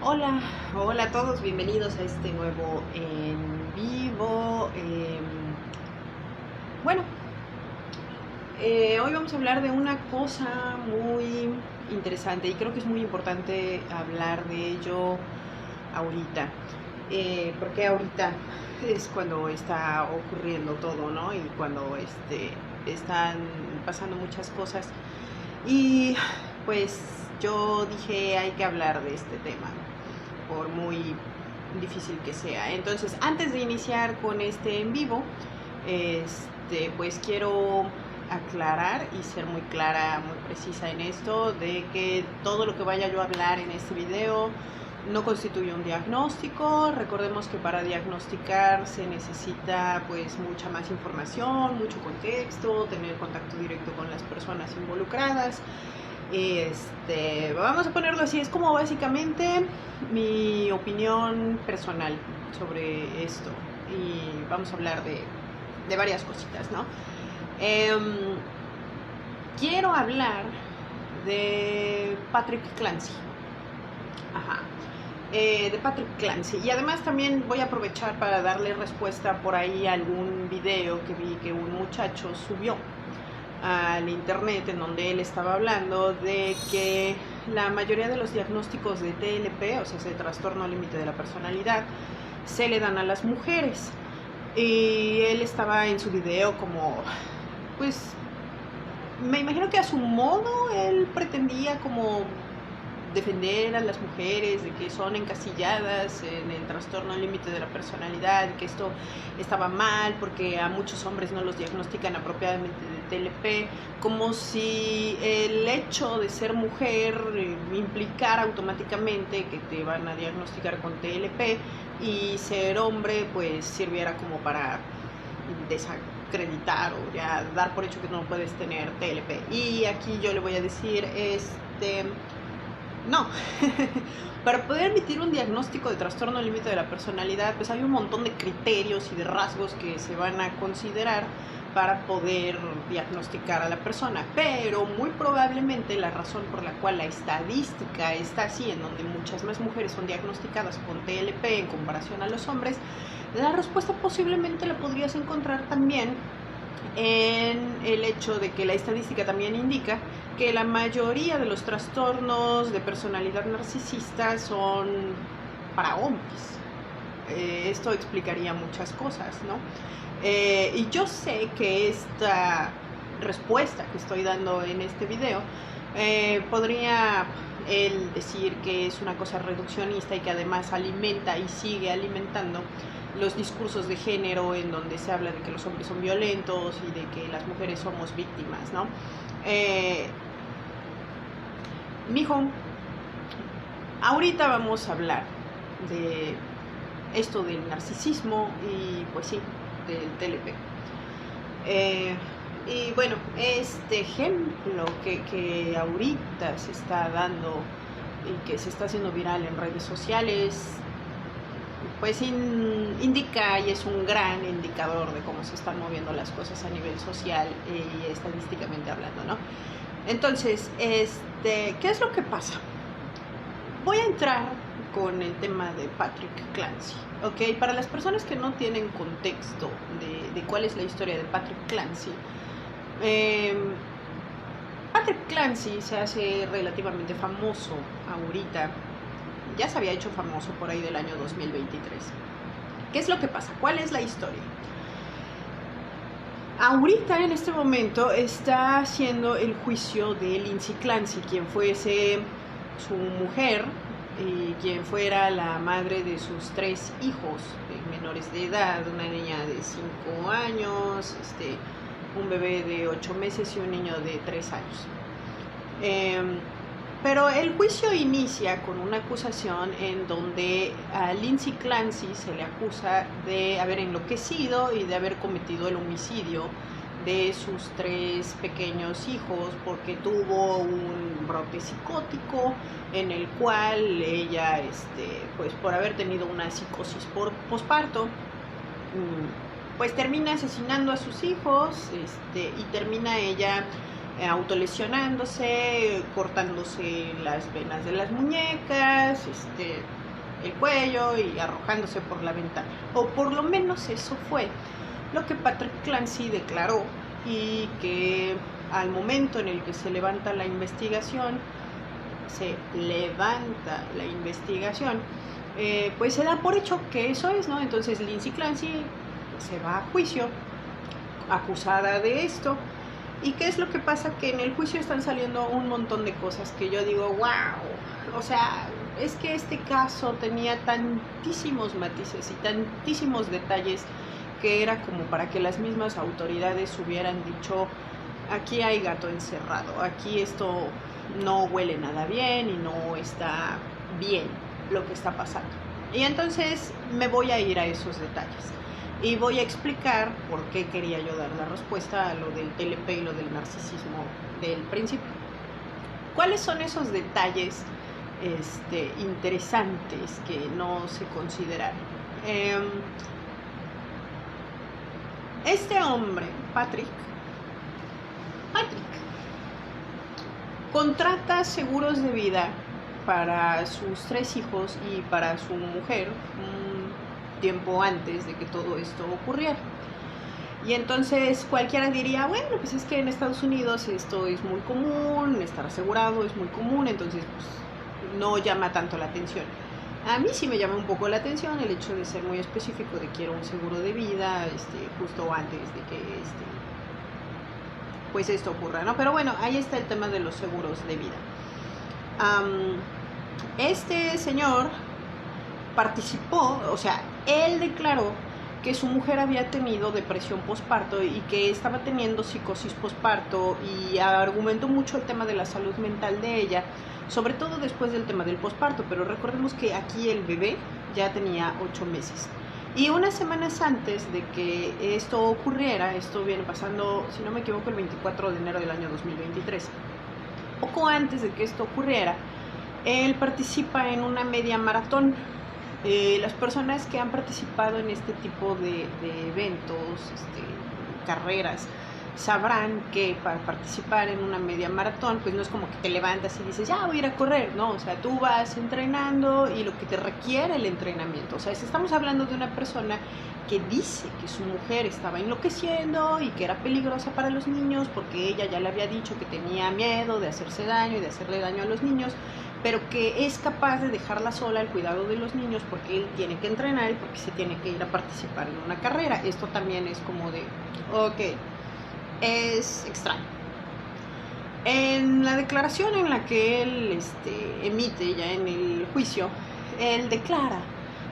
Hola, hola a todos, bienvenidos a este nuevo en vivo. Bueno, hoy vamos a hablar de una cosa muy interesante y creo que es muy importante hablar de ello ahorita. Porque ahorita es cuando está ocurriendo todo, ¿no? Y cuando están pasando muchas cosas. Y pues yo dije, hay que hablar de este tema, por muy difícil que sea. Entonces, antes de iniciar con este en vivo, pues quiero aclarar y ser muy clara, muy precisa en esto, de que todo lo que vaya yo a hablar en este video no constituye un diagnóstico. Recordemos que para diagnosticar se necesita pues mucha más información, mucho contexto, tener contacto directo con las personas involucradas. Vamos a ponerlo así, es como básicamente mi opinión personal sobre esto y vamos a hablar de varias cositas, ¿no? Quiero hablar de Patrick Clancy. Ajá. De Patrick Clancy. Y además también voy a aprovechar para darle respuesta por ahí a algún video que vi que un muchacho subió al internet, en donde él estaba hablando de que la mayoría de los diagnósticos de TLP, o sea, ese trastorno límite de la personalidad, se le dan a las mujeres. Y él estaba en su video como, pues, me imagino que a su modo él pretendía como defender a las mujeres de que son encasilladas en el trastorno límite de la personalidad, que esto estaba mal porque a muchos hombres no los diagnostican apropiadamente de TLP, como si el hecho de ser mujer implicara automáticamente que te van a diagnosticar con TLP y ser hombre pues sirviera como para desacreditar o ya dar por hecho que no puedes tener TLP. Y aquí yo le voy a decir, no. Para poder emitir un diagnóstico de trastorno límite de la personalidad, pues hay un montón de criterios y de rasgos que se van a considerar para poder diagnosticar a la persona, pero muy probablemente la razón por la cual la estadística está así, en donde muchas más mujeres son diagnosticadas con TLP en comparación a los hombres, la respuesta posiblemente la podrías encontrar también en el hecho de que la estadística también indica que la mayoría de los trastornos de personalidad narcisista son para hombres. Esto explicaría muchas cosas, ¿no? Y yo sé que esta respuesta que estoy dando en este video podría él decir que es una cosa reduccionista y que además alimenta y sigue alimentando los discursos de género en donde se habla de que los hombres son violentos y de que las mujeres somos víctimas, ¿no? Mijo, ahorita vamos a hablar de esto del narcisismo y pues sí, del TLP. Y bueno, este ejemplo que ahorita se está dando y que se está haciendo viral en redes sociales, pues indica y es un gran indicador de cómo se están moviendo las cosas a nivel social y estadísticamente hablando, ¿no? Entonces, ¿qué es lo que pasa? Voy a entrar con el tema de Patrick Clancy, ¿ok? Para las personas que no tienen contexto de cuál es la historia de Patrick Clancy, Patrick Clancy se hace relativamente famoso ahorita, ya se había hecho famoso por ahí del año 2023. ¿Qué es lo que pasa? ¿Cuál es la historia? Ahorita, en este momento, está haciendo el juicio de Lindsay Clancy, quien fuese su mujer y quien fuera la madre de sus 3 hijos menores de edad, una niña de 5 años, un bebé de 8 meses y un niño de 3 años. Pero el juicio inicia con una acusación en donde a Lindsay Clancy se le acusa de haber enloquecido y de haber cometido el homicidio de sus 3 pequeños hijos porque tuvo un brote psicótico en el cual ella, pues por haber tenido una psicosis por posparto, pues termina asesinando a sus hijos y termina ella autolesionándose, cortándose las venas de las muñecas, el cuello y arrojándose por la ventana. O por lo menos eso fue lo que Patrick Clancy declaró, y que al momento en el que se levanta la investigación, pues se da por hecho que eso es, ¿no? Entonces Lindsay Clancy se va a juicio acusada de esto. ¿Y qué es lo que pasa? Que en el juicio están saliendo un montón de cosas que yo digo, wow, o sea, es que este caso tenía tantísimos matices y tantísimos detalles que era como para que las mismas autoridades hubieran dicho, aquí hay gato encerrado, aquí esto no huele nada bien y no está bien lo que está pasando. Y entonces me voy a ir a esos detalles y voy a explicar por qué quería yo dar la respuesta a lo del TLP y lo del narcisismo del principio. ¿Cuáles son esos detalles interesantes que no se consideraron? Este hombre, Patrick, contrata seguros de vida para sus 3 hijos y para su mujer un tiempo antes de que todo esto ocurriera. Y entonces cualquiera diría, bueno, pues es que en Estados Unidos esto es muy común, estar asegurado es muy común, entonces pues no llama tanto la atención. A mí sí me llama un poco la atención el hecho de ser muy específico, de quiero un seguro de vida justo antes de que pues esto ocurra, ¿no? Pero bueno, ahí está el tema de los seguros de vida. Este señor participó, o sea, él declaró que su mujer había tenido depresión posparto y que estaba teniendo psicosis posparto, y argumentó mucho el tema de la salud mental de ella, sobre todo después del tema del posparto, pero recordemos que aquí el bebé ya tenía 8 meses. Y unas semanas antes de que esto ocurriera, esto viene pasando, si no me equivoco, el 24 de enero del año 2023, poco antes de que esto ocurriera, él participa en una media maratón. Las personas que han participado en este tipo de eventos, carreras, sabrán que para participar en una media maratón, pues no es como que te levantas y dices, ya voy a ir a correr, ¿no? O sea, tú vas entrenando y lo que te requiere el entrenamiento. O sea, estamos hablando de una persona que dice que su mujer estaba enloqueciendo y que era peligrosa para los niños porque ella ya le había dicho que tenía miedo de hacerse daño y de hacerle daño a los niños, pero que es capaz de dejarla sola al cuidado de los niños porque él tiene que entrenar y porque se tiene que ir a participar en una carrera. Esto también es como de, ok, es extraño. En la declaración en la que él emite ya en el juicio, él declara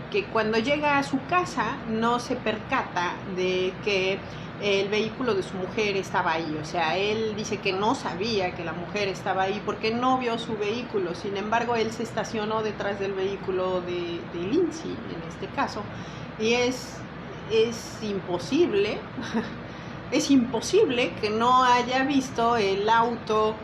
que cuando llega a su casa no se percata de que el vehículo de su mujer estaba ahí. O sea, él dice que no sabía que la mujer estaba ahí porque no vio su vehículo. Sin embargo, él se estacionó detrás del vehículo de Lindsay, en este caso, y es imposible es imposible que no haya visto el auto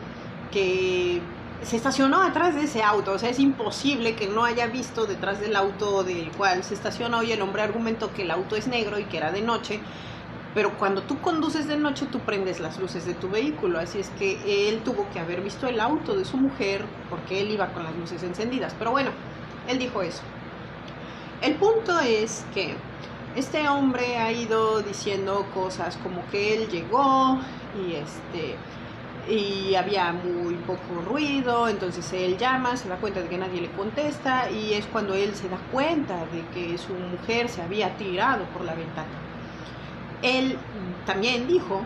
que se estacionó atrás de ese auto. O sea, es imposible que no haya visto detrás del auto del cual se estacionó, y el hombre argumentó que el auto es negro y que era de noche, pero cuando tú conduces de noche tú prendes las luces de tu vehículo, así es que él tuvo que haber visto el auto de su mujer porque él iba con las luces encendidas. Pero bueno, él dijo eso. El punto es que este hombre ha ido diciendo cosas como que él llegó y había muy poco ruido, entonces él llama, se da cuenta de que nadie le contesta, y es cuando él se da cuenta de que su mujer se había tirado por la ventana. Él también dijo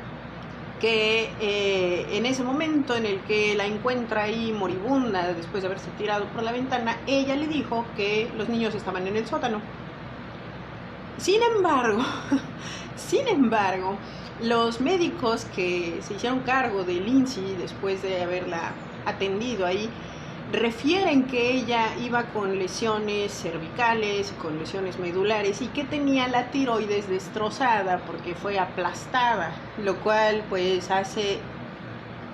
que en ese momento en el que la encuentra ahí moribunda después de haberse tirado por la ventana, ella le dijo que los niños estaban en el sótano. Sin embargo, los médicos que se hicieron cargo de Lindsay después de haberla atendido ahí refieren que ella iba con lesiones cervicales, con lesiones medulares, y que tenía la tiroides destrozada porque fue aplastada, lo cual pues hace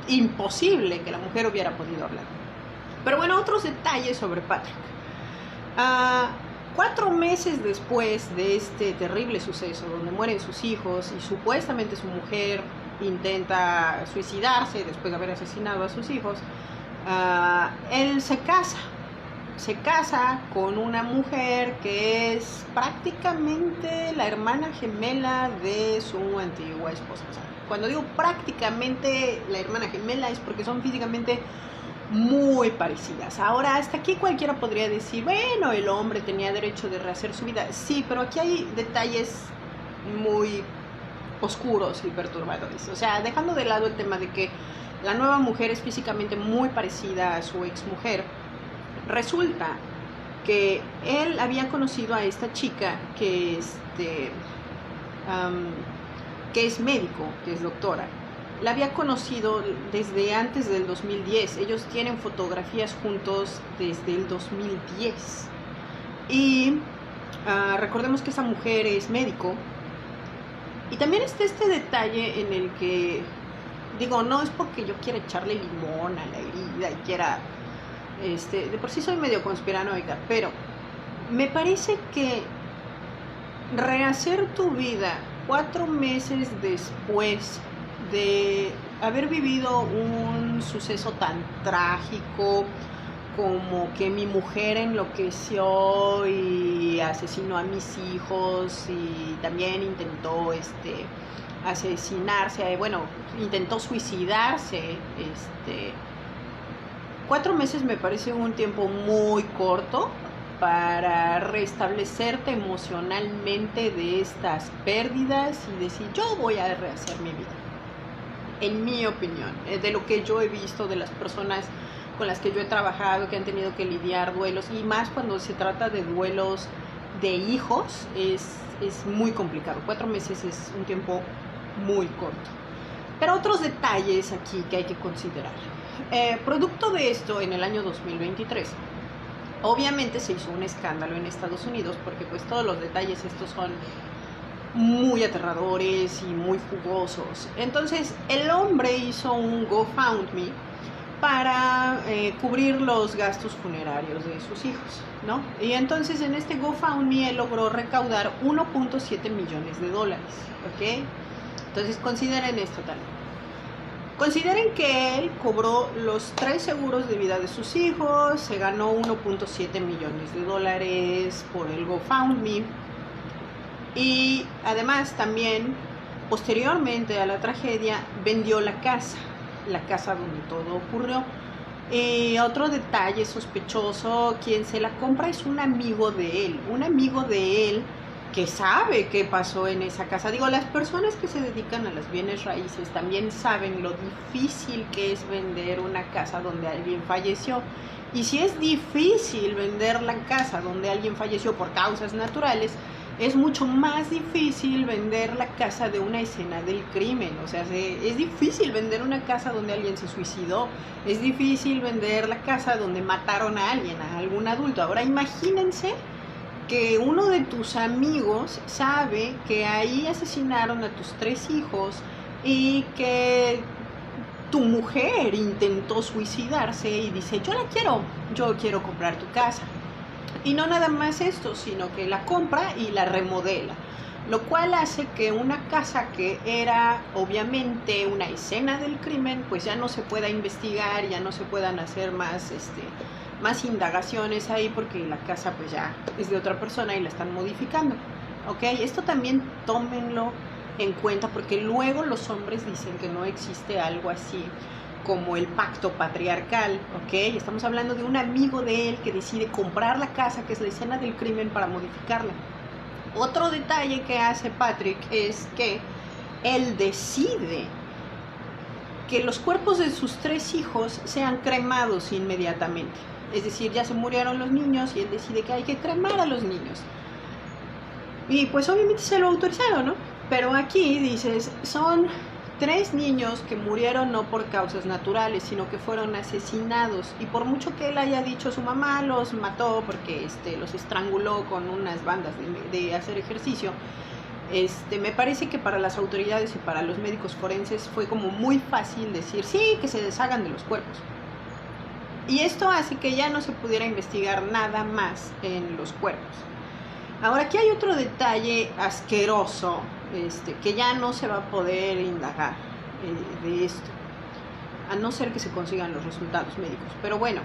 imposible que la mujer hubiera podido hablar. Pero bueno, otros detalles sobre Patrick. 4 meses después de este terrible suceso donde mueren sus hijos y supuestamente su mujer intenta suicidarse después de haber asesinado a sus hijos, él se casa con una mujer que es prácticamente la hermana gemela de su antigua esposa. O sea, cuando digo prácticamente la hermana gemela es porque son físicamente muy parecidas. Ahora, hasta aquí cualquiera podría decir, bueno, el hombre tenía derecho de rehacer su vida. Sí, pero aquí hay detalles muy oscuros y perturbadores. O sea, dejando de lado el tema de que la nueva mujer es físicamente muy parecida a su ex mujer, resulta que él había conocido a esta chica que es médico, que es doctora. La había conocido desde antes del 2010. Ellos tienen fotografías juntos desde el 2010. Y recordemos que esa mujer es médico. Y también está este detalle en el que, digo, no es porque yo quiera echarle limón a la herida y quiera, de por sí soy medio conspiranoica, pero me parece que rehacer tu vida 4 meses después de haber vivido un suceso tan trágico como que mi mujer enloqueció y asesinó a mis hijos y también intentó asesinarse, bueno, intentó suicidarse, 4 meses me parece un tiempo muy corto para restablecerte emocionalmente de estas pérdidas y decir, yo voy a rehacer mi vida. En mi opinión, de lo que yo he visto de las personas con las que yo he trabajado, que han tenido que lidiar duelos, y más cuando se trata de duelos de hijos, es muy complicado. 4 meses es un tiempo muy corto. Pero otros detalles aquí que hay que considerar. Producto de esto, en el año 2023, obviamente se hizo un escándalo en Estados Unidos, porque pues todos los detalles estos son muy aterradores y muy jugosos. Entonces el hombre hizo un GoFundMe para cubrir los gastos funerarios de sus hijos, ¿no? Y entonces en este GoFundMe él logró recaudar 1.7 millones de dólares, ¿ok? Entonces consideren esto también. Consideren que él cobró los 3 seguros de vida de sus hijos, se ganó 1.7 millones de dólares por el GoFundMe. Y además también, posteriormente a la tragedia, vendió la casa donde todo ocurrió. Otro detalle sospechoso, quien se la compra es un amigo de él que sabe qué pasó en esa casa. Digo, las personas que se dedican a las bienes raíces también saben lo difícil que es vender una casa donde alguien falleció. Y si es difícil vender la casa donde alguien falleció por causas naturales, es mucho más difícil vender la casa de una escena del crimen. O sea, es difícil vender una casa donde alguien se suicidó, es difícil vender la casa donde mataron a alguien, a algún adulto. Ahora imagínense que uno de tus amigos sabe que ahí asesinaron a tus 3 hijos y que tu mujer intentó suicidarse y dice, yo quiero comprar tu casa. Y no nada más esto, sino que la compra y la remodela, lo cual hace que una casa que era obviamente una escena del crimen, pues ya no se pueda investigar, ya no se puedan hacer más indagaciones ahí, porque la casa pues ya es de otra persona y la están modificando, ¿ok? Esto también tómenlo en cuenta, porque luego los hombres dicen que no existe algo así como el pacto patriarcal, ¿ok? Estamos hablando de un amigo de él que decide comprar la casa, que es la escena del crimen, para modificarla. Otro detalle que hace Patrick es que él decide que los cuerpos de sus 3 hijos sean cremados inmediatamente. Es decir, ya se murieron los niños y él decide que hay que cremar a los niños. Y pues obviamente se lo autorizaron, ¿no? Pero aquí dices, son 3 niños que murieron no por causas naturales, sino que fueron asesinados. Y por mucho que él haya dicho, su mamá los mató porque los estranguló con unas bandas de hacer ejercicio, me parece que para las autoridades y para los médicos forenses fue como muy fácil decir, sí, que se deshagan de los cuerpos. Y esto hace que ya no se pudiera investigar nada más en los cuerpos. Ahora, aquí hay otro detalle asqueroso, que ya no se va a poder indagar. de esto, a no ser que se consigan los resultados médicos. Pero bueno,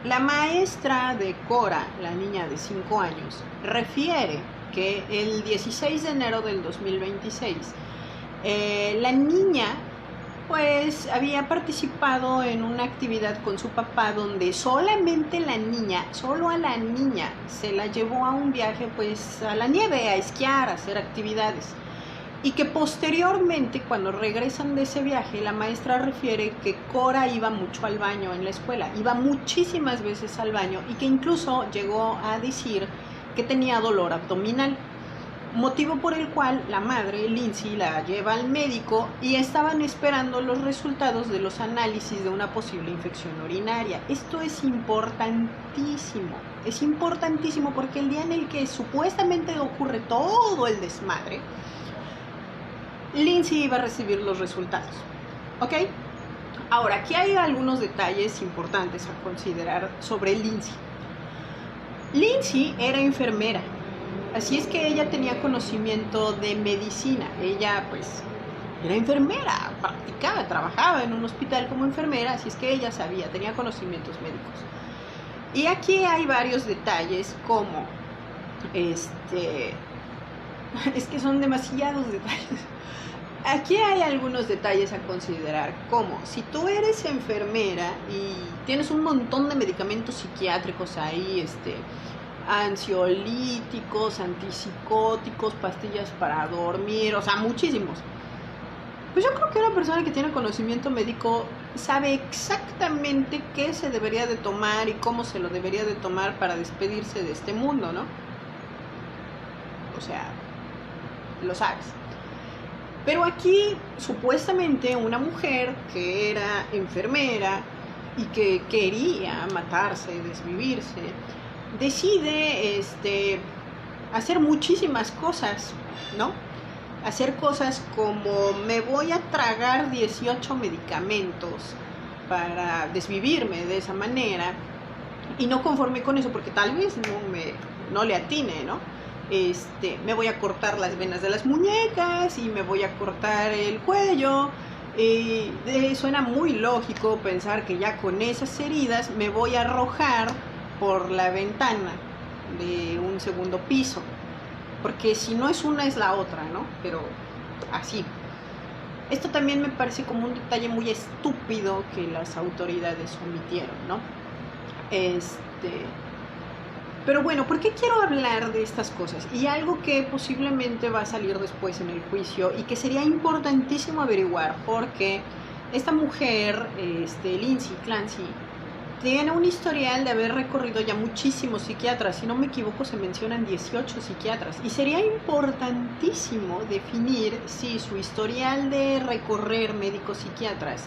la maestra de Cora, la niña de 5 años, refiere que el 16 de enero del 2026, la niña pues había participado en una actividad con su papá donde solamente la niña, solo a la niña, se la llevó a un viaje pues a la nieve, a esquiar, a hacer actividades. Y que posteriormente, cuando regresan de ese viaje, la maestra refiere que Cora iba mucho al baño en la escuela, iba muchísimas veces al baño y que incluso llegó a decir que tenía dolor abdominal. Motivo por el cual la madre, Lindsay, la lleva al médico y estaban esperando los resultados de los análisis de una posible infección urinaria. Esto es importantísimo porque el día en el que supuestamente ocurre todo el desmadre, Lindsay iba a recibir los resultados, ¿ok? Ahora, aquí hay algunos detalles importantes a considerar sobre Lindsay. Lindsay era enfermera, así es que ella tenía conocimiento de medicina. Ella, pues, era enfermera, practicaba, trabajaba en un hospital como enfermera, así es que ella sabía, tenía conocimientos médicos. Y aquí hay varios detalles como, es que son demasiados detalles. Aquí hay algunos detalles a considerar, como si tú eres enfermera y tienes un montón de medicamentos psiquiátricos ahí, ansiolíticos, antipsicóticos, pastillas para dormir, o sea, muchísimos. Pues yo creo que una persona que tiene conocimiento médico sabe exactamente qué se debería de tomar y cómo se lo debería de tomar para despedirse de este mundo, ¿no? O sea, lo sabes. Pero aquí, supuestamente, una mujer que era enfermera y que quería matarse, desvivirse, decide hacer muchísimas cosas, ¿no? Hacer cosas como me voy a tragar 18 medicamentos para desvivirme de esa manera, y no conforme con eso, porque tal vez no le atine, ¿no? Me voy a cortar las venas de las muñecas y me voy a cortar el cuello. Suena muy lógico pensar que ya con esas heridas me voy a arrojar por la ventana de un segundo piso, porque si no es una es la otra, ¿no? Pero así. Esto también me parece como un detalle muy estúpido que las autoridades omitieron, ¿no? Pero bueno, ¿por qué quiero hablar de estas cosas? Y algo que posiblemente va a salir después en el juicio y que sería importantísimo averiguar, porque esta mujer, Lindsay Clancy, tiene un historial de haber recorrido ya muchísimos psiquiatras. Si no me equivoco, se mencionan 18 psiquiatras. Y sería importantísimo definir si su historial de recorrer médicos psiquiatras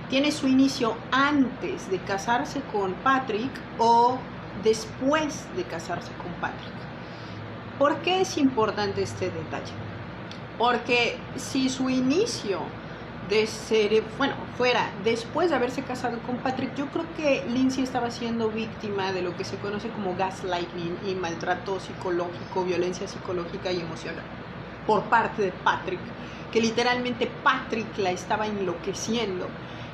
tiene su inicio antes de casarse con Patrick o después de casarse con Patrick. ¿Por qué es importante este detalle? Porque si su inicio fuera después de haberse casado con Patrick, yo creo que Lindsay estaba siendo víctima de lo que se conoce como gaslighting y maltrato psicológico, violencia psicológica y emocional por parte de Patrick, que literalmente Patrick la estaba enloqueciendo.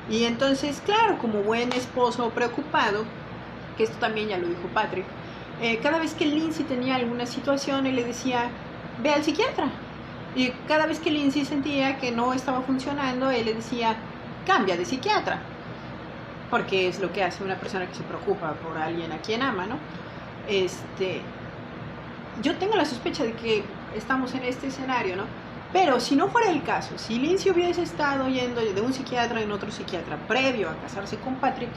Y entonces, claro, como buen esposo preocupado, que esto también ya lo dijo Patrick, cada vez que Lindsay tenía alguna situación, él le decía, ve al psiquiatra. Y cada vez que Lindsay sentía que no estaba funcionando, él le decía, cambia de psiquiatra. Porque es lo que hace una persona que se preocupa por alguien a quien ama, ¿no? Yo tengo la sospecha de que estamos en este escenario, ¿no? Pero si no fuera el caso, si Lindsay hubiese estado yendo de un psiquiatra en otro psiquiatra previo a casarse con Patrick,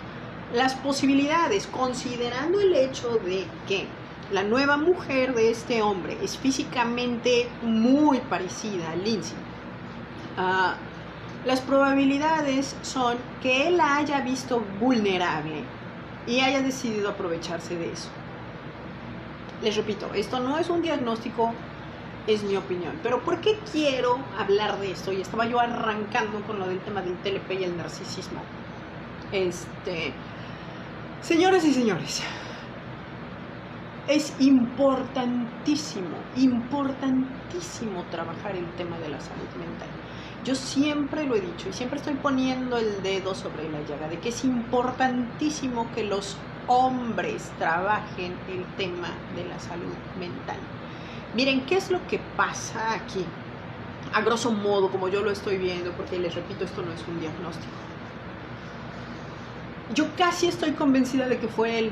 las posibilidades, considerando el hecho de que la nueva mujer de este hombre es físicamente muy parecida a Lindsay, las probabilidades son que él la haya visto vulnerable y haya decidido aprovecharse de eso. Les repito, esto no es un diagnóstico, es mi opinión. Pero ¿por qué quiero hablar de esto? Y estaba yo arrancando con lo del tema del TLP y el narcisismo. Señoras y señores, es importantísimo trabajar el tema de la salud mental. Yo siempre lo he dicho y siempre estoy poniendo el dedo sobre la llaga de que es importantísimo que los hombres trabajen el tema de la salud mental. Miren, ¿qué es lo que pasa aquí? A grosso modo, como yo lo estoy viendo, porque les repito, esto no es un diagnóstico. Yo casi estoy convencida de que fue él.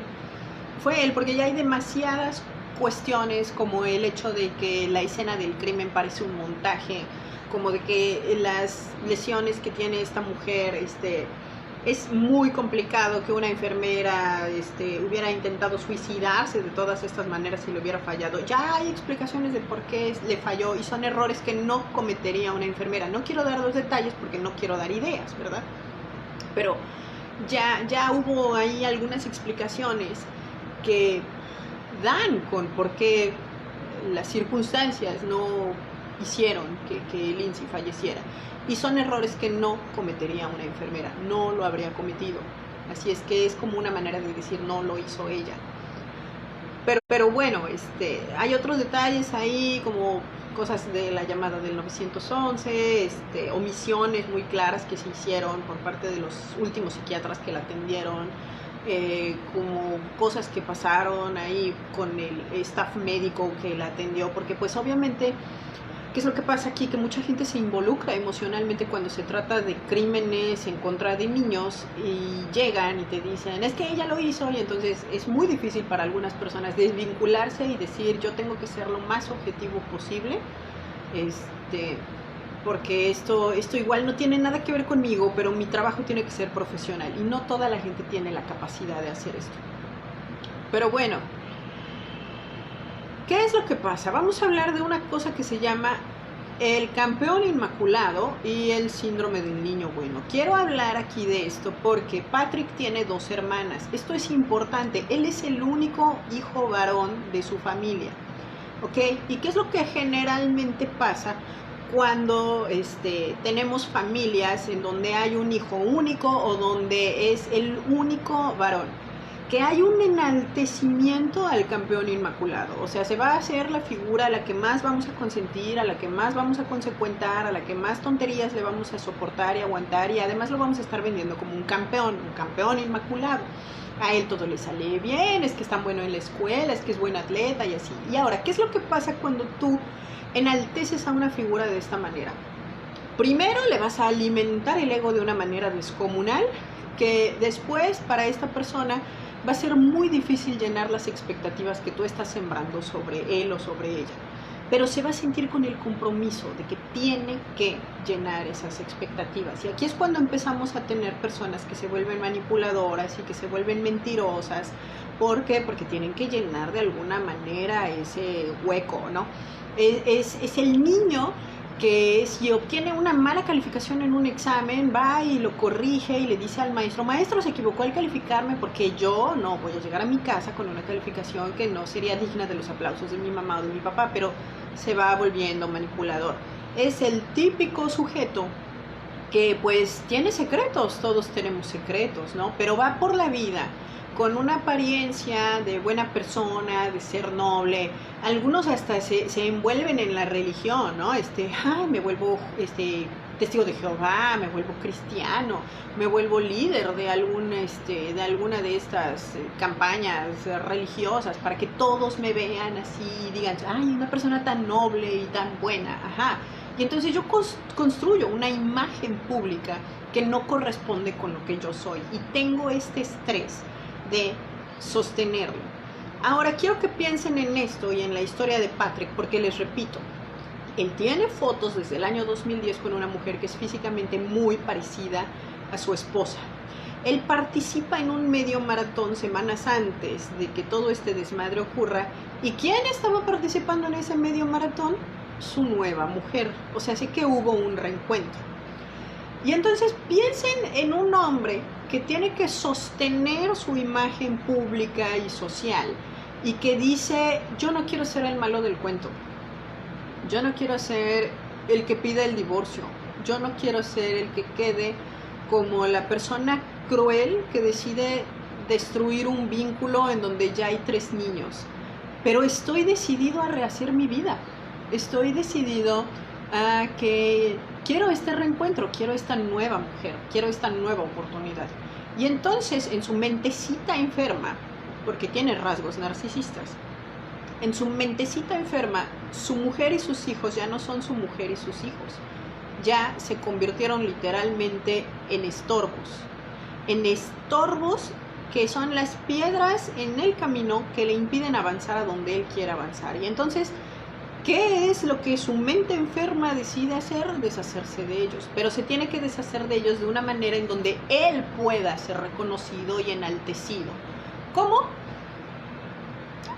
Fue él, porque ya hay demasiadas cuestiones, como el hecho de que la escena del crimen parece un montaje, como de que las lesiones que tiene esta mujer, es muy complicado que una enfermera hubiera intentado suicidarse de todas estas maneras si le hubiera fallado. Ya hay explicaciones de por qué le falló y son errores que no cometería una enfermera. No quiero dar los detalles porque no quiero dar ideas, ¿verdad? Pero ya hubo ahí algunas explicaciones que dan con por qué las circunstancias no hicieron que Lindsay falleciera. Y son errores que no cometería una enfermera, no lo habría cometido. Así es que es como una manera de decir no lo hizo ella. Pero bueno, hay otros detalles ahí, como cosas de la llamada del 911, omisiones muy claras que se hicieron por parte de los últimos psiquiatras que la atendieron, como cosas que pasaron ahí con el staff médico que la atendió, porque pues obviamente, ¿qué es lo que pasa aquí? Que mucha gente se involucra emocionalmente cuando se trata de crímenes en contra de niños y llegan y te dicen, es que ella lo hizo, y entonces es muy difícil para algunas personas desvincularse y decir, yo tengo que ser lo más objetivo posible, porque esto igual no tiene nada que ver conmigo, pero mi trabajo tiene que ser profesional y no toda la gente tiene la capacidad de hacer esto. Pero bueno, ¿qué es lo que pasa? Vamos a hablar de una cosa que se llama el campeón inmaculado y el síndrome del niño bueno. Quiero hablar aquí de esto porque Patrick tiene 2 hermanas. Esto es importante. Él es el único hijo varón de su familia. ¿Ok? ¿Y qué es lo que generalmente pasa cuando tenemos familias en donde hay un hijo único o donde es el único varón? Que hay un enaltecimiento al campeón inmaculado, o sea, se va a hacer la figura a la que más vamos a consentir, a la que más vamos a consecuentar, a la que más tonterías le vamos a soportar y aguantar, y además lo vamos a estar vendiendo como un campeón inmaculado. A él todo le sale bien, es que es tan bueno en la escuela, es que es buen atleta y así. Y ahora, ¿qué es lo que pasa cuando tú enalteces a una figura de esta manera? Primero le vas a alimentar el ego de una manera descomunal, que después para esta persona va a ser muy difícil llenar las expectativas que tú estás sembrando sobre él o sobre ella. Pero se va a sentir con el compromiso de que tiene que llenar esas expectativas. Y aquí es cuando empezamos a tener personas que se vuelven manipuladoras y que se vuelven mentirosas. ¿Por qué? Porque tienen que llenar de alguna manera ese hueco, ¿no? Es el niño que si obtiene una mala calificación en un examen, va y lo corrige y le dice al maestro, maestro, se equivocó al calificarme porque yo no voy a llegar a mi casa con una calificación que no sería digna de los aplausos de mi mamá o de mi papá, pero se va volviendo manipulador. Es el típico sujeto que pues tiene secretos, todos tenemos secretos, ¿no? Pero va por la vida con una apariencia de buena persona, de ser noble. Algunos hasta se envuelven en la religión, ¿no? Me vuelvo testigo de Jehová, me vuelvo cristiano, me vuelvo líder de alguna de estas campañas religiosas para que todos me vean así y digan, ay, una persona tan noble y tan buena, ajá. Y entonces yo construyo una imagen pública que no corresponde con lo que yo soy y tengo este estrés de sostenerlo. Ahora quiero que piensen en esto y en la historia de Patrick, porque les repito, él tiene fotos desde el año 2010 con una mujer que es físicamente muy parecida a su esposa. Él participa en un medio maratón semanas antes de que todo este desmadre ocurra. ¿Y quién estaba participando en ese medio maratón? Su nueva mujer. O sea, sí que hubo un reencuentro. Y entonces piensen en un hombre que tiene que sostener su imagen pública y social y que dice, yo no quiero ser el malo del cuento, yo no quiero ser el que pide el divorcio, yo no quiero ser el que quede como la persona cruel que decide destruir un vínculo en donde ya hay 3 niños, pero estoy decidido a rehacer mi vida, estoy decidido a que quiero este reencuentro, quiero esta nueva mujer, quiero esta nueva oportunidad. Y entonces en su mentecita enferma, porque tiene rasgos narcisistas, en su mentecita enferma, su mujer y sus hijos ya no son su mujer y sus hijos, ya se convirtieron literalmente en estorbos que son las piedras en el camino que le impiden avanzar a donde él quiere avanzar. Y entonces, ¿qué es lo que su mente enferma decide hacer? Deshacerse de ellos, pero se tiene que deshacer de ellos de una manera en donde él pueda ser reconocido y enaltecido. ¿Cómo?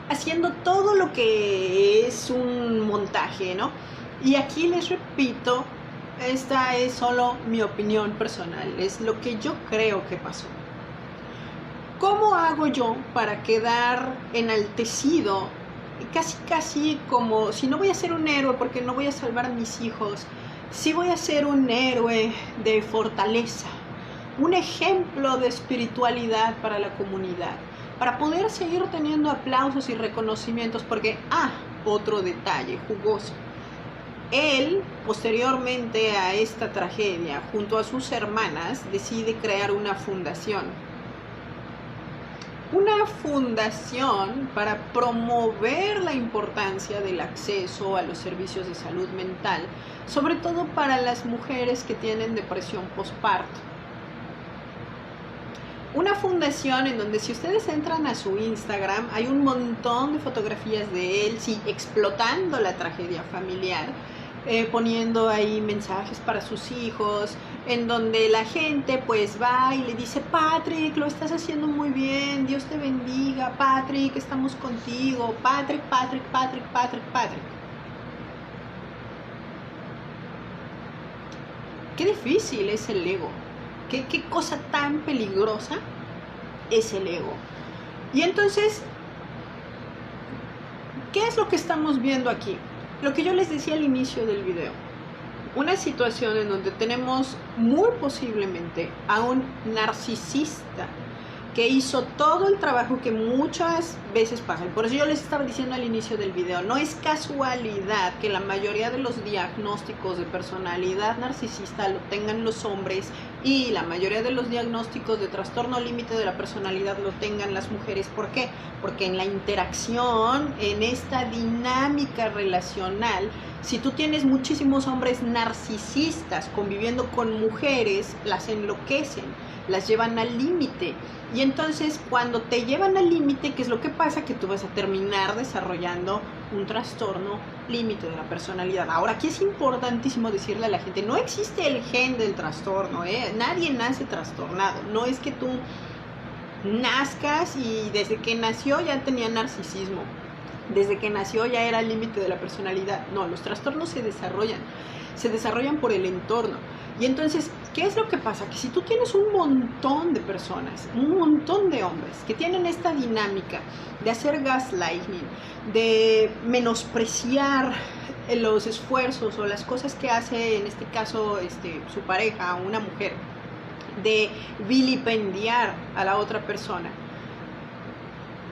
Haciendo todo lo que es un montaje, ¿no? Y aquí les repito, esta es solo mi opinión personal, es lo que yo creo que pasó. ¿Cómo hago yo para quedar enaltecido? Casi como, si no voy a ser un héroe porque no voy a salvar a mis hijos, sí voy a ser un héroe de fortaleza, un ejemplo de espiritualidad para la comunidad, para poder seguir teniendo aplausos y reconocimientos, porque, otro detalle jugoso, él, posteriormente a esta tragedia, junto a sus hermanas, decide crear una fundación para promover la importancia del acceso a los servicios de salud mental, sobre todo para las mujeres que tienen depresión postparto. Una fundación en donde, si ustedes entran a su Instagram, hay un montón de fotografías de él, sí, explotando la tragedia familiar, poniendo ahí mensajes para sus hijos, en donde la gente pues va y le dice: Patrick, lo estás haciendo muy bien, Dios te bendiga, Patrick, estamos contigo, Patrick. Qué difícil es el ego, qué cosa tan peligrosa es el ego. Y entonces, ¿qué es lo que estamos viendo aquí? Lo que yo les decía al inicio del video, una situación en donde tenemos muy posiblemente a un narcisista que hizo todo el trabajo que muchas veces pasa. Y por eso yo les estaba diciendo al inicio del video, no es casualidad que la mayoría de los diagnósticos de personalidad narcisista lo tengan los hombres y la mayoría de los diagnósticos de trastorno límite de la personalidad lo tengan las mujeres. ¿Por qué? Porque en la interacción, en esta dinámica relacional, si tú tienes muchísimos hombres narcisistas conviviendo con mujeres, las enloquecen, las llevan al límite. Y entonces, cuando te llevan al límite, ¿qué es lo que pasa? Que tú vas a terminar desarrollando un trastorno límite de la personalidad. Ahora, aquí es importantísimo decirle a la gente, no existe el gen del trastorno, nadie nace trastornado. No es que tú nazcas y desde que nació ya tenía narcisismo, desde que nació ya era el límite de la personalidad. No, los trastornos se desarrollan por el entorno. Y entonces, ¿qué es lo que pasa? Que si tú tienes un montón de personas, un montón de hombres que tienen esta dinámica de hacer gaslighting, de menospreciar los esfuerzos o las cosas que hace, en este caso, su pareja, una mujer, de vilipendiar a la otra persona,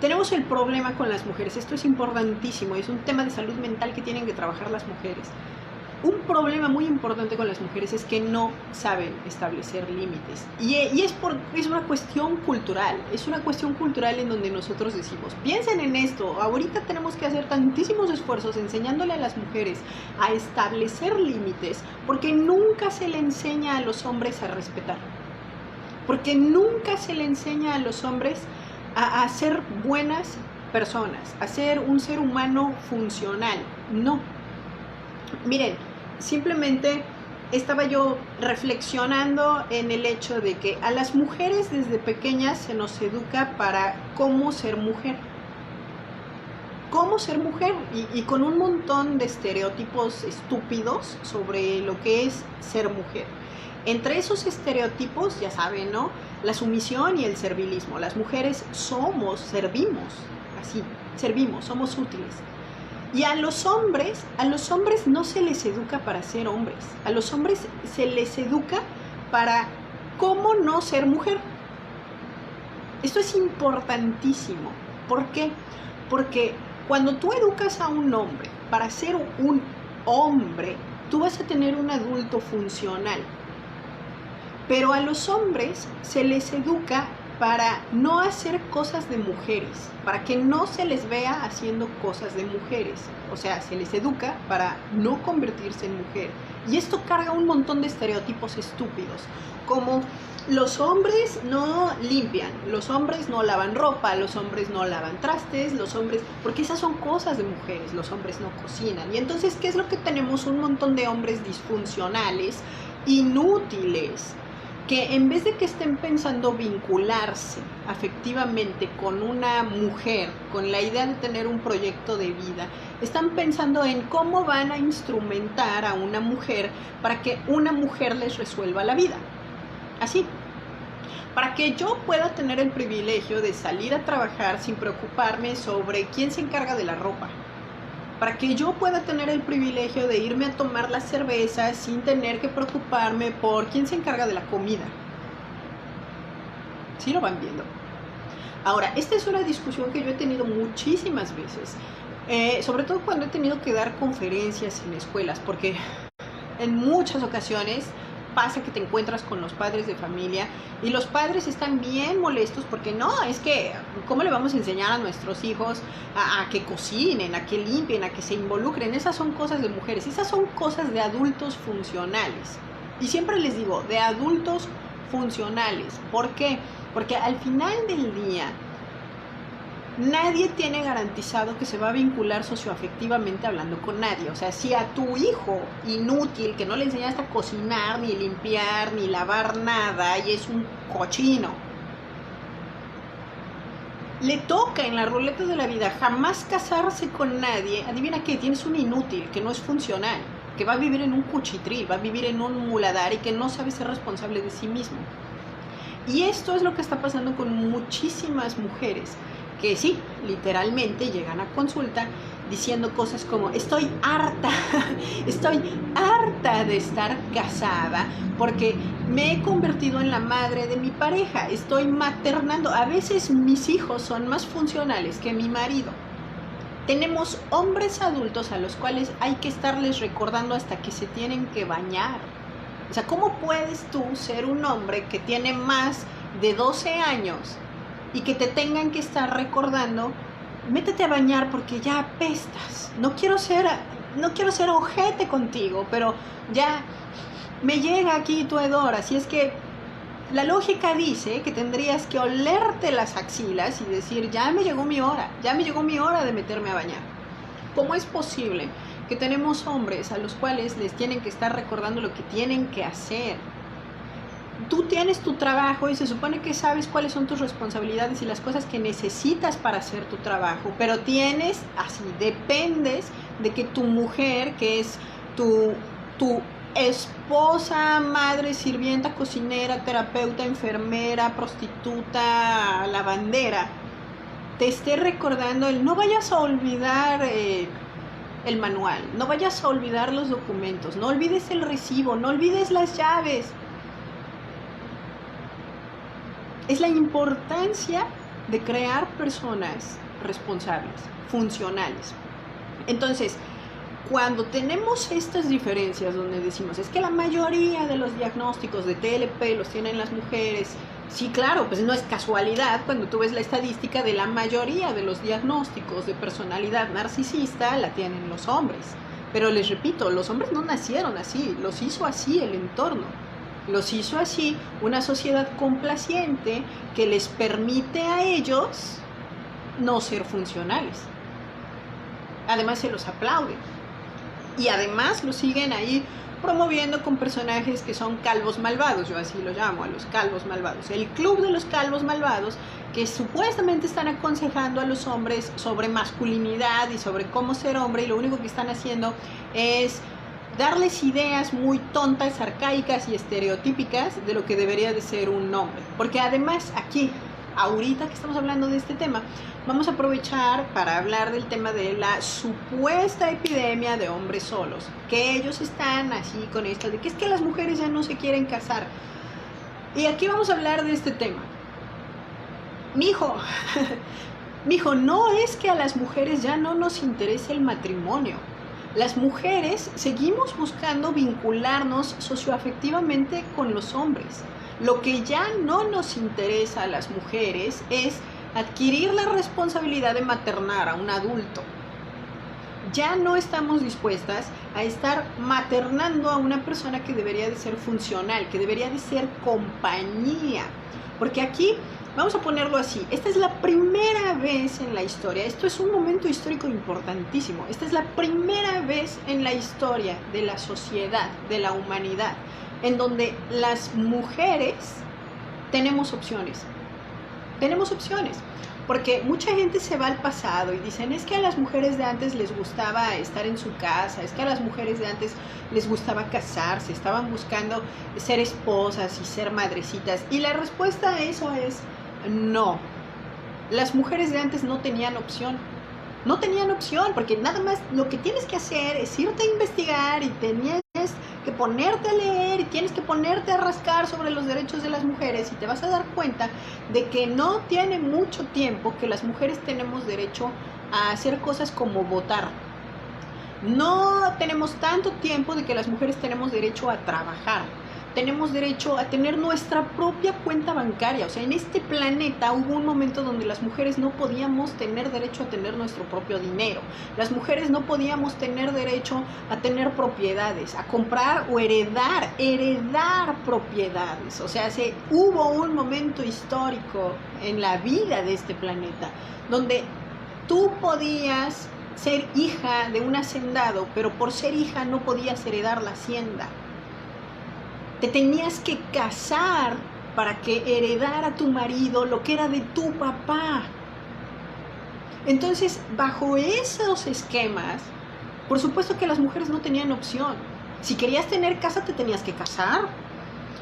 tenemos el problema con las mujeres. Esto es importantísimo, es un tema de salud mental que tienen que trabajar las mujeres. Un problema muy importante con las mujeres es que no saben establecer límites. Y es una cuestión cultural. Es una cuestión cultural en donde nosotros decimos, piensen en esto, ahorita tenemos que hacer tantísimos esfuerzos enseñándole a las mujeres a establecer límites, porque nunca se le enseña a los hombres a respetar. Porque nunca se le enseña a los hombres a ser buenas personas, a ser un ser humano funcional. No. Miren, simplemente estaba yo reflexionando en el hecho de que a las mujeres desde pequeñas se nos educa para cómo ser mujer. Cómo ser mujer y con un montón de estereotipos estúpidos sobre lo que es ser mujer. Entre esos estereotipos, ya saben, ¿no? La sumisión y el servilismo. Las mujeres servimos, somos útiles. Y a los hombres no se les educa para ser hombres. A los hombres se les educa para cómo no ser mujer. Esto es importantísimo. ¿Por qué? Porque cuando tú educas a un hombre para ser un hombre, tú vas a tener un adulto funcional. Pero a los hombres se les educa para no hacer cosas de mujeres, para que no se les vea haciendo cosas de mujeres. O sea, se les educa para no convertirse en mujer. Y esto carga un montón de estereotipos estúpidos, como los hombres no limpian, los hombres no lavan ropa, los hombres no lavan trastes, los hombres, porque esas son cosas de mujeres, los hombres no cocinan. Y entonces, ¿qué es lo que tenemos? Un montón de hombres disfuncionales, inútiles, que en vez de que estén pensando vincularse afectivamente con una mujer, con la idea de tener un proyecto de vida, están pensando en cómo van a instrumentar a una mujer para que una mujer les resuelva la vida. Así, para que yo pueda tener el privilegio de salir a trabajar sin preocuparme sobre quién se encarga de la ropa, para que yo pueda tener el privilegio de irme a tomar la cerveza sin tener que preocuparme por quién se encarga de la comida. ¿Sí lo van viendo? Ahora, esta es una discusión que yo he tenido muchísimas veces, sobre todo cuando he tenido que dar conferencias en escuelas, porque en muchas ocasiones pasa que te encuentras con los padres de familia y los padres están bien molestos porque no, es que ¿cómo le vamos a enseñar a nuestros hijos a que cocinen, a que limpien, a que se involucren? Esas son cosas de mujeres, esas son cosas de adultos funcionales. Y siempre les digo, de adultos funcionales. ¿Por qué? Porque al final del día nadie tiene garantizado que se va a vincular socioafectivamente hablando con nadie. O sea, si a tu hijo inútil, que no le enseñaste a cocinar, ni limpiar, ni lavar nada, y es un cochino, le toca en la ruleta de la vida jamás casarse con nadie, adivina qué, tienes un inútil que no es funcional, que va a vivir en un cuchitril, va a vivir en un muladar y que no sabe ser responsable de sí mismo. Y esto es lo que está pasando con muchísimas mujeres, que sí, literalmente llegan a consulta diciendo cosas como estoy harta de estar casada porque me he convertido en la madre de mi pareja, estoy maternando, a veces mis hijos son más funcionales que mi marido. Tenemos hombres adultos a los cuales hay que estarles recordando hasta que se tienen que bañar. O sea, ¿cómo puedes tú ser un hombre que tiene más de 12 años y que te tengan que estar recordando, métete a bañar porque ya apestas? No quiero ser ojete contigo, pero ya me llega aquí tu hedor. Así es que la lógica dice que tendrías que olerte las axilas y decir, ya me llegó mi hora de meterme a bañar. ¿Cómo es posible que tenemos hombres a los cuales les tienen que estar recordando lo que tienen que hacer? Tú tienes tu trabajo y se supone que sabes cuáles son tus responsabilidades y las cosas que necesitas para hacer tu trabajo, pero dependes de que tu mujer, que es tu esposa, madre, sirvienta, cocinera, terapeuta, enfermera, prostituta, lavandera, te esté recordando no vayas a olvidar el manual, no vayas a olvidar los documentos, no olvides el recibo, no olvides las llaves. Es la importancia de crear personas responsables, funcionales. Entonces, cuando tenemos estas diferencias donde decimos, es que la mayoría de los diagnósticos de TLP los tienen las mujeres, sí, claro, pues no es casualidad cuando tú ves la estadística de la mayoría de los diagnósticos de personalidad narcisista la tienen los hombres. Pero les repito, los hombres no nacieron así, los hizo así el entorno. Los hizo así una sociedad complaciente que les permite a ellos no ser funcionales. Además se los aplauden. Y además los siguen ahí promoviendo con personajes que son calvos malvados. Yo así lo llamo, a los calvos malvados. El club de los calvos malvados que supuestamente están aconsejando a los hombres sobre masculinidad y sobre cómo ser hombre, y lo único que están haciendo es darles ideas muy tontas, arcaicas y estereotípicas de lo que debería de ser un hombre. Porque además aquí, ahorita que estamos hablando de este tema, vamos a aprovechar para hablar del tema de la supuesta epidemia de hombres solos, que ellos están así con esto de que es que las mujeres ya no se quieren casar. Y aquí vamos a hablar de este tema. Mijo, no es que a las mujeres ya no nos interese el matrimonio. Las mujeres seguimos buscando vincularnos socioafectivamente con los hombres. Lo que ya no nos interesa a las mujeres es adquirir la responsabilidad de maternar a un adulto. Ya no estamos dispuestas a estar maternando a una persona que debería de ser funcional, que debería de ser compañía. Porque aquí, vamos a ponerlo así, esta es la primera vez en la historia, esto es un momento histórico importantísimo, esta es la primera vez en la historia de la sociedad, de la humanidad, en donde las mujeres tenemos opciones. Tenemos opciones. Porque mucha gente se va al pasado y dicen, es que a las mujeres de antes les gustaba estar en su casa, es que a las mujeres de antes les gustaba casarse, estaban buscando ser esposas y ser madrecitas. Y la respuesta a eso es no. Las mujeres de antes no tenían opción. No tenían opción, porque nada más lo que tienes que hacer es irte a investigar y tenías que ponerte a leer y tienes que ponerte a rascar sobre los derechos de las mujeres y te vas a dar cuenta de que no tiene mucho tiempo que las mujeres tenemos derecho a hacer cosas como votar. No tenemos tanto tiempo de que las mujeres tenemos derecho a trabajar. Tenemos derecho a tener nuestra propia cuenta bancaria. O sea, en este planeta hubo un momento donde las mujeres no podíamos tener derecho a tener nuestro propio dinero. Las mujeres no podíamos tener derecho a tener propiedades, a comprar o heredar propiedades. O sea, hubo un momento histórico en la vida de este planeta donde tú podías ser hija de un hacendado, pero por ser hija no podías heredar la hacienda. Te tenías que casar para que heredara tu marido lo que era de tu papá. Entonces, bajo esos esquemas, por supuesto que las mujeres no tenían opción. Si querías tener casa, te tenías que casar.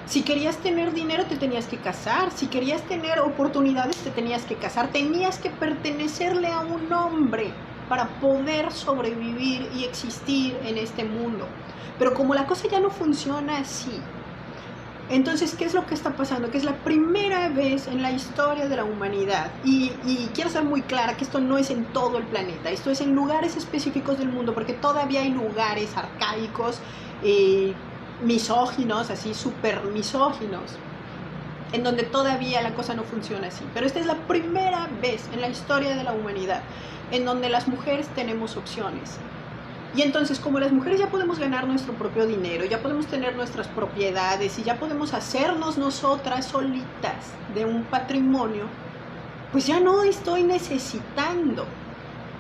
Si querías tener dinero, te tenías que casar. Si querías tener oportunidades, te tenías que casar. Tenías que pertenecerle a un hombre para poder sobrevivir y existir en este mundo. Pero como la cosa ya no funciona así, entonces, ¿qué es lo que está pasando? Que es la primera vez en la historia de la humanidad, y quiero ser muy clara que esto no es en todo el planeta, esto es en lugares específicos del mundo, porque todavía hay lugares arcaicos, misóginos, así súper misóginos, en donde todavía la cosa no funciona así. Pero esta es la primera vez en la historia de la humanidad en donde las mujeres tenemos opciones. Y entonces, como las mujeres ya podemos ganar nuestro propio dinero, ya podemos tener nuestras propiedades y ya podemos hacernos nosotras solitas de un patrimonio, pues ya no estoy necesitando.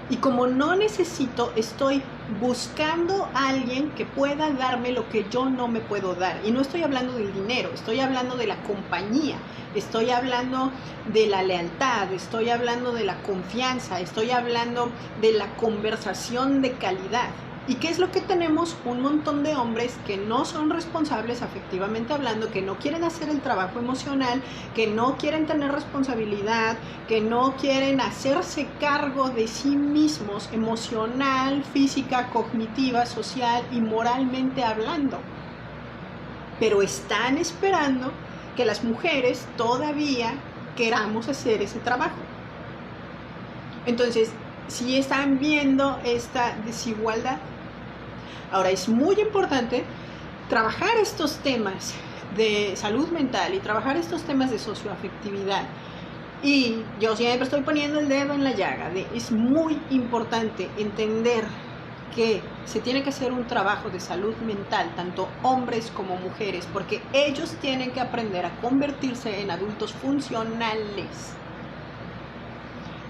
Y como no necesito, estoy buscando a alguien que pueda darme lo que yo no me puedo dar. Y no estoy hablando del dinero, estoy hablando de la compañía, estoy hablando de la lealtad, estoy hablando de la confianza, estoy hablando de la conversación de calidad. ¿Y qué es lo que tenemos? Un montón de hombres que no son responsables afectivamente hablando, que no quieren hacer el trabajo emocional, que no quieren tener responsabilidad, que no quieren hacerse cargo de sí mismos emocional, física, cognitiva, social y moralmente hablando. Pero están esperando que las mujeres todavía queramos hacer ese trabajo. Entonces, si están viendo esta desigualdad. Ahora, es muy importante trabajar estos temas de salud mental y trabajar estos temas de socioafectividad. Y yo siempre estoy poniendo el dedo en la llaga. Es muy importante entender que se tiene que hacer un trabajo de salud mental, tanto hombres como mujeres, porque ellos tienen que aprender a convertirse en adultos funcionales.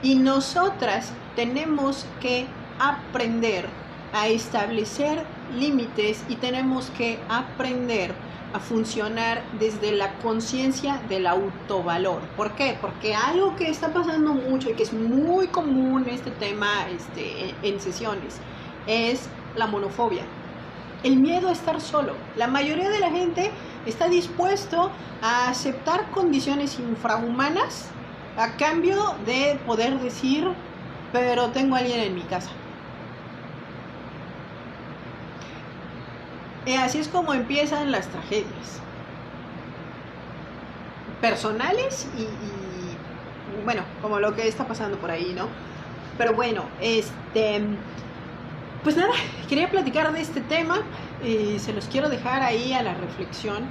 Y nosotras tenemos que aprender a establecer límites y tenemos que aprender a funcionar desde la conciencia del autovalor. ¿Por qué? Porque algo que está pasando mucho y que es muy común este tema en sesiones es la monofobia. El miedo a estar solo. La mayoría de la gente está dispuesto a aceptar condiciones infrahumanas a cambio de poder decir, pero tengo a alguien en mi casa. Y así es como empiezan las tragedias personales y bueno, como lo que está pasando por ahí, ¿no? Pero bueno, Pues nada, quería platicar de este tema y se los quiero dejar ahí a la reflexión,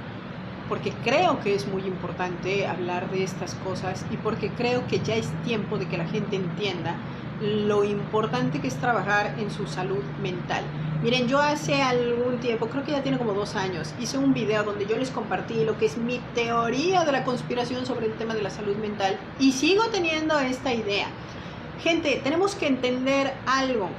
porque creo que es muy importante hablar de estas cosas y porque creo que ya es tiempo de que la gente entienda lo importante que es trabajar en su salud mental. Miren, yo hace algún tiempo, creo que ya tiene como 2 años, hice un video donde yo les compartí lo que es mi teoría de la conspiración sobre el tema de la salud mental y sigo teniendo esta idea. Gente, tenemos que entender algo.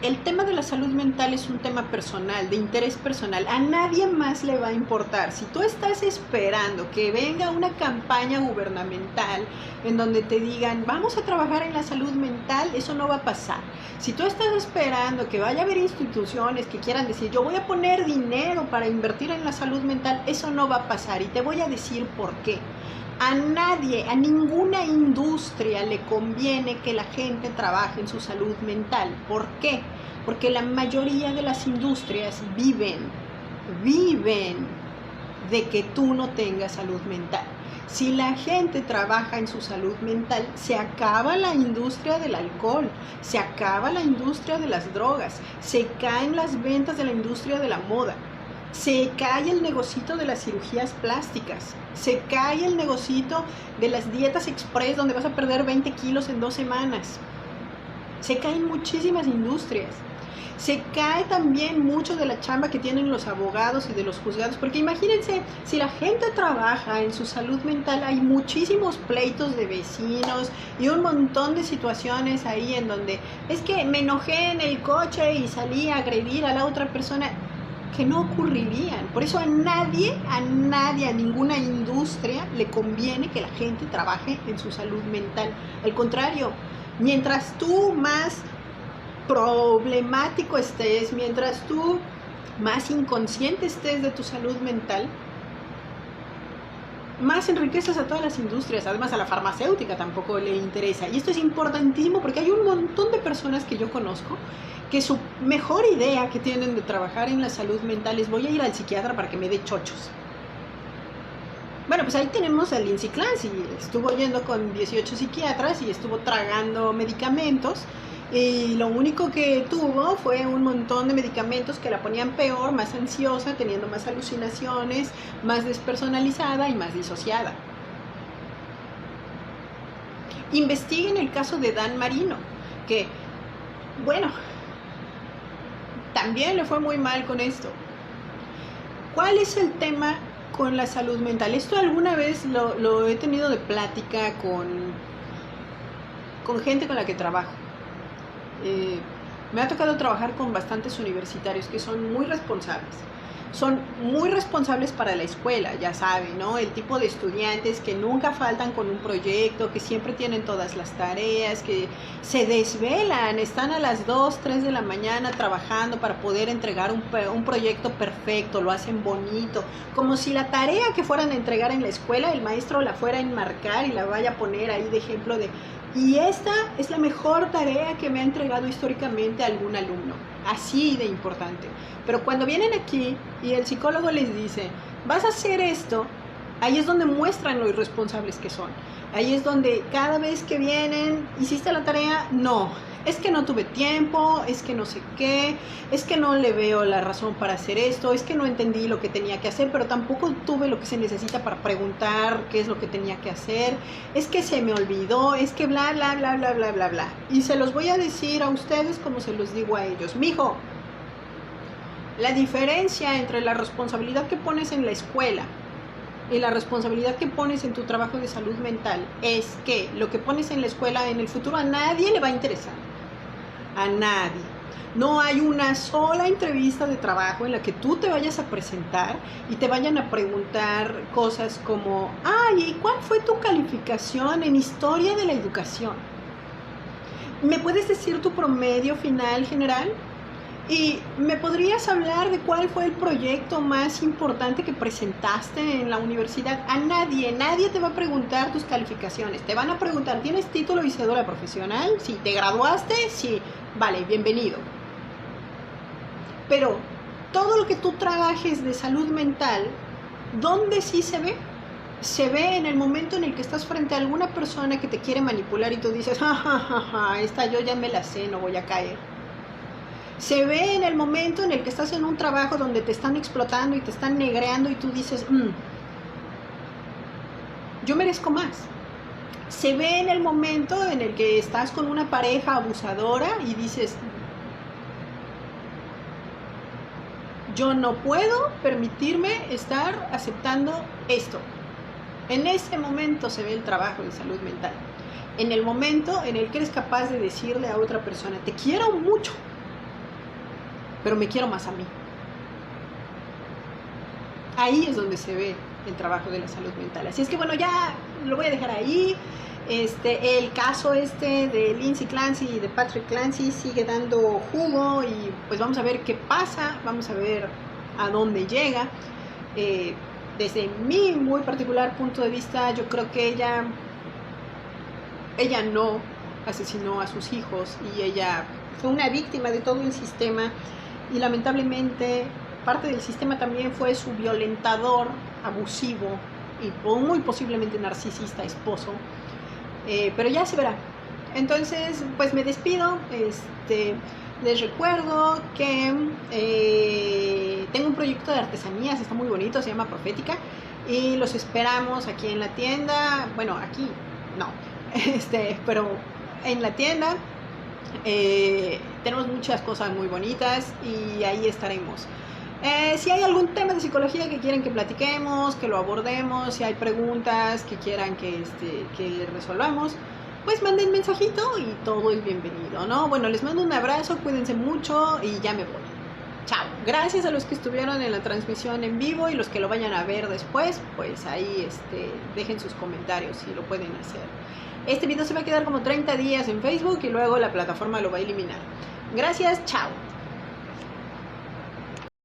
El tema de la salud mental es un tema personal, de interés personal. A nadie más le va a importar. Si tú estás esperando que venga una campaña gubernamental en donde te digan, vamos a trabajar en la salud mental, eso no va a pasar. Si tú estás esperando que vaya a haber instituciones que quieran decir, yo voy a poner dinero para invertir en la salud mental, eso no va a pasar. Y te voy a decir por qué. A nadie, a ninguna industria le conviene que la gente trabaje en su salud mental. ¿Por qué? Porque la mayoría de las industrias viven de que tú no tengas salud mental. Si la gente trabaja en su salud mental, se acaba la industria del alcohol, se acaba la industria de las drogas, se caen las ventas de la industria de la moda. Se cae el negocito de las cirugías plásticas, se cae el negocito de las dietas express donde vas a perder 20 kilos en 2 semanas. Se caen muchísimas industrias. Se cae también mucho de la chamba que tienen los abogados y de los juzgados, porque imagínense, si la gente trabaja en su salud mental, hay muchísimos pleitos de vecinos y un montón de situaciones ahí en donde es que me enojé en el coche y salí a agredir a la otra persona, que no ocurrirían. Por eso a nadie, a ninguna industria le conviene que la gente trabaje en su salud mental. Al contrario, mientras tú más problemático estés, mientras tú más inconsciente estés de tu salud mental, más enriqueces a todas las industrias. Además, a la farmacéutica tampoco le interesa. Y esto es importantísimo porque hay un montón de personas que yo conozco que su mejor idea que tienen de trabajar en la salud mental es voy a ir al psiquiatra para que me dé chochos. Bueno, pues ahí tenemos a Lindsay Clancy. Estuvo yendo con 18 psiquiatras y estuvo tragando medicamentos. Y lo único que tuvo fue un montón de medicamentos que la ponían peor, más ansiosa, teniendo más alucinaciones, más despersonalizada y más disociada. Investiguen el caso de Dan Marino, que, bueno, también le fue muy mal con esto. ¿Cuál es el tema con la salud mental? Esto alguna vez lo he tenido de plática con gente con la que trabajo. Me ha tocado trabajar con bastantes universitarios que son muy responsables. Son muy responsables para la escuela, ya saben, ¿no? El tipo de estudiantes que nunca faltan con un proyecto, que siempre tienen todas las tareas, que se desvelan, están a las 2, 3 de la mañana trabajando para poder entregar un proyecto perfecto, lo hacen bonito, como si la tarea que fueran a entregar en la escuela, el maestro la fuera a enmarcar y la vaya a poner ahí de ejemplo de... Y esta es la mejor tarea que me ha entregado históricamente algún alumno. Así de importante. Pero cuando vienen aquí y el psicólogo les dice, vas a hacer esto, ahí es donde muestran lo irresponsables que son. Ahí es donde cada vez que vienen, ¿hiciste la tarea? No. Es que no tuve tiempo, es que no sé qué, es que no le veo la razón para hacer esto, es que no entendí lo que tenía que hacer, pero tampoco tuve lo que se necesita para preguntar qué es lo que tenía que hacer, es que se me olvidó, es que bla, bla, bla, bla, bla, bla, bla. Y se los voy a decir a ustedes como se los digo a ellos. Mijo, la diferencia entre la responsabilidad que pones en la escuela y la responsabilidad que pones en tu trabajo de salud mental es que lo que pones en la escuela en el futuro a nadie le va a interesar. A nadie. No hay una sola entrevista de trabajo en la que tú te vayas a presentar y te vayan a preguntar cosas como, ay, ¿y cuál fue tu calificación en historia de la educación? ¿Me puedes decir tu promedio final general? ¿Y me podrías hablar de cuál fue el proyecto más importante que presentaste en la universidad? A nadie te va a preguntar tus calificaciones. Te van a preguntar, ¿tienes título y cédula profesional? Sí. ¿Te graduaste? Sí. Vale, bienvenido. Pero todo lo que tú trabajes de salud mental, ¿dónde sí se ve? Se ve en el momento en el que estás frente a alguna persona que te quiere manipular y tú dices, ja, ja, ja, ja, esta yo ya me la sé, no voy a caer. Se ve en el momento en el que estás en un trabajo donde te están explotando y te están negreando y tú dices, yo merezco más. Se ve en el momento en el que estás con una pareja abusadora y dices, yo no puedo permitirme estar aceptando esto. En ese momento se ve el trabajo de salud mental. En el momento en el que eres capaz de decirle a otra persona, te quiero mucho, pero me quiero más a mí. Ahí es donde se ve el trabajo de la salud mental. Así es que bueno, ya lo voy a dejar ahí. El caso de Lindsay Clancy y de Patrick Clancy sigue dando jugo y pues vamos a ver qué pasa, vamos a ver a dónde llega. Desde mi muy particular punto de vista, yo creo que ella no asesinó a sus hijos y ella fue una víctima de todo el sistema y lamentablemente parte del sistema también fue su violentador abusivo y muy posiblemente narcisista esposo, pero ya se verá. Entonces pues me despido, les recuerdo que tengo un proyecto de artesanías, está muy bonito, se llama Profética y los esperamos aquí en la tienda, bueno aquí no, pero en la tienda. Tenemos muchas cosas muy bonitas y ahí estaremos. Si hay algún tema de psicología que quieren que platiquemos, que lo abordemos, si hay preguntas que quieran que resolvamos, pues manden mensajito y todo es bienvenido, ¿no? Bueno, les mando un abrazo, cuídense mucho y ya me voy. Chao. Gracias a los que estuvieron en la transmisión en vivo y los que lo vayan a ver después, pues ahí dejen sus comentarios si lo pueden hacer. Este video se va a quedar como 30 días en Facebook y luego la plataforma lo va a eliminar. Gracias, chao.